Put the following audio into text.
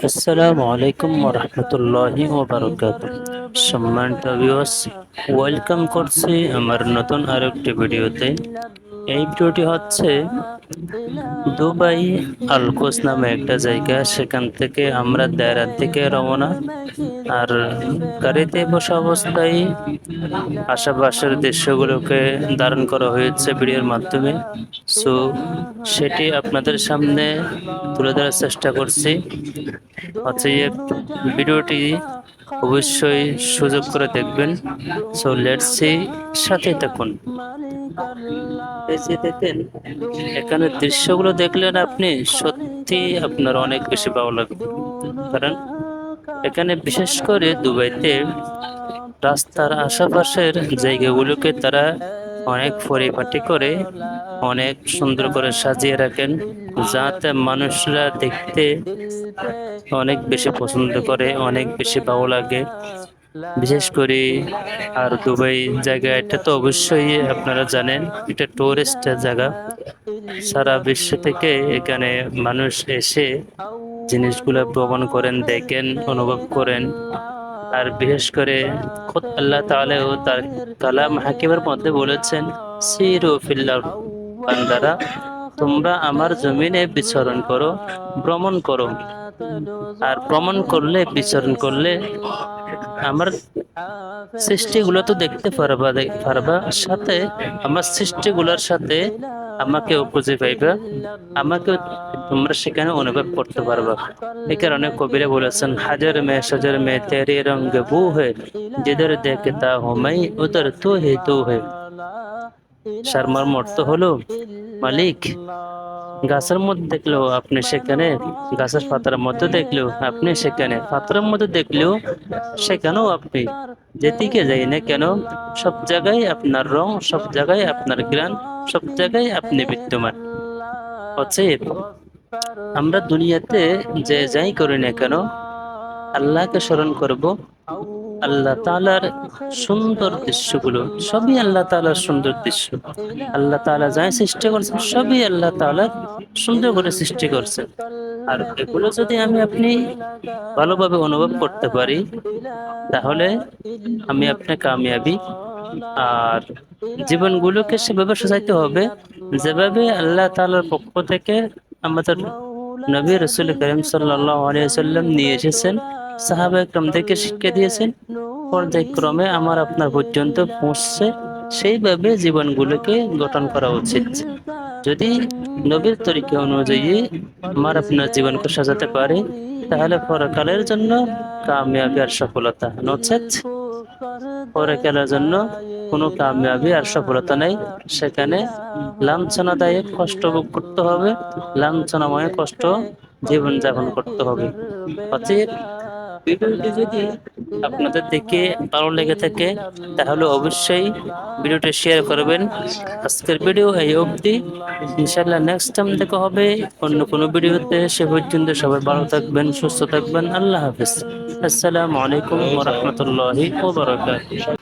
আসসালামু আলাইকুম ওরহমতুল্লাহি ওবারাকাতুহ। সম্মানিত ভিউয়ার্স, ওয়েলকাম করছি আমার নতুন আরেকটি ভিডিওতে। এই ভিডিওটি হচ্ছে দুবাই আলকোস নামে একটা জায়গা, সেখান থেকে আমরা দায়রার দিকে রওনা। আর গাড়িতে বসা অবস্থায় আশেপাশের দৃশ্যগুলোকে ধারণ করা হয়েছে ভিডিওর মাধ্যমে। সো সেটি আপনাদের সামনে তুলে ধরার চেষ্টা করছি। হচ্ছে ভিডিওটি অবশ্যই সুযোগ করে দেখবেন। সো লেটস সি, সাথে থাকুন। এই যে দেখেন, এখানে দৃশ্যগুলো দেখলেন আপনি সত্যি আপনার অনেক বেশি ভালো লাগবে। কারণ এখানে বিশেষ করে দুবাইতে রাস্তার আশেপাশের জায়গাগুলোকে তারা অনেক পরিপাটি করে অনেক সুন্দর করে সাজিয়ে রাখেন, যাতে মানুষরা দেখতে অনেক বেশি পছন্দ করে, অনেক বেশি ভালো লাগে। বিশেষ করে আর দুবাই জায়গা, এটা তো অবশ্যই আপনারা জানেন, এটা টুরিস্ট জায়গা। সারা বিশ্ব থেকে এখানে মানুষ এসে জিনিসগুলো ভ্রমণ করেন, দেখেন, অনুভব করেন। আর বিশেষ করে খোদ আল্লাহ তাআলা ও তার কালাম হাকিমের মধ্যে বলেছেন, সিরু ফিল আরদ, বান্দারা তোমরা আমার জমিনে বিচরণ করো, ভ্রমণ করো। আর ভ্রমণ করলে, বিচরণ করলে আমার সৃষ্টিগুলো তো দেখতে পারবা, সাথে আমার সৃষ্টিগুলোর সাথে আমাকেও খুঁজে পাইবা, আমাকেও তোমরা সেখানে অনুভব করতে পারবা। এই কারণে কবিরা বলেছেন, হাজার মে তেরে রঙ বু হে, जिधर देखता हूँ मैं उधर तू है। সারমর্ম অর্থ হলো, মালিক, গাছের মধ্যে দেখলেও আপনি সেখানে, গাছের পাতার মধ্যে দেখলেও আপনি সেখানে, পাতার মধ্যে দেখলেও সেখানেও আপনি। যেদিকে যাই না কেন, সব জায়গায় আপনার রং, সব জায়গায় আপনার জ্ঞান, সব জায়গায় আপনি বিদ্যমান। অতএব আমরা দুনিয়াতে যে যাই করি না কেন, আল্লাহকে স্মরণ করব। আল্লাহ তাআলার সুন্দর দৃশ্যগুলো সবই আল্লাহ তাআলার সুন্দর দৃশ্য। আল্লাহ তাআলা যাই সৃষ্টি করছেন সবই আল্লাহ তাআলা সুন্দর করে সৃষ্টি করছেন। আর এগুলো যদি আপনি ভালোভাবে অনুভব করতে পারি, তাহলে আপনি কামিয়াবি। আর জীবনগুলোকে সেভাবে সাজাইতে হবে যেভাবে আল্লাহ তাআলার পক্ষ থেকে আমাদের নবী রাসূল করিম সাল্লাল্লাহু আলাইহি ওয়াসাল্লাম নিয়ে এসেছেন, সাহাবায়ে কেরামদেরকে শিক্ষা দিয়েছেন, পর্যায়ক্রমে আমার আপনার পর্যন্ত পৌঁছছে। সেইভাবে জীবনগুলোকে গঠন করা উচিত। যদি নবীর তরিকা অনুযায়ী আমার আপনার জীবনকে সাজাতে পারে, তাহলে পরকালের জন্য কামিয়াবি আর সফলতা, নচেত পরকালের জন্য কোনো কামিয়াবি আর সফলতা নেই। সেখানে লাঞ্ছনাদায়ক কষ্ট ভোগ করতে হবে, লাঞ্ছনাময় কষ্ট জীবন যাপন করতে হবে। অতএব ভিডিওটি যদি আপনাদের দেখে ভালো লেগে থাকে, তাহলে অবশ্যই ভিডিওটি শেয়ার করবেন। আজকের ভিডিও এই অবধি, ইনশাআল্লাহ নেক্সট টাইম দেখা হবে অন্য কোনো ভিডিওতে। সে পর্যন্ত সবাই ভালো থাকবেন, সুস্থ থাকবেন। আল্লাহ হাফেজ। আসসালামু আলাইকুম ওয়া রাহমাতুল্লাহি ওয়া বারাকাতুহু।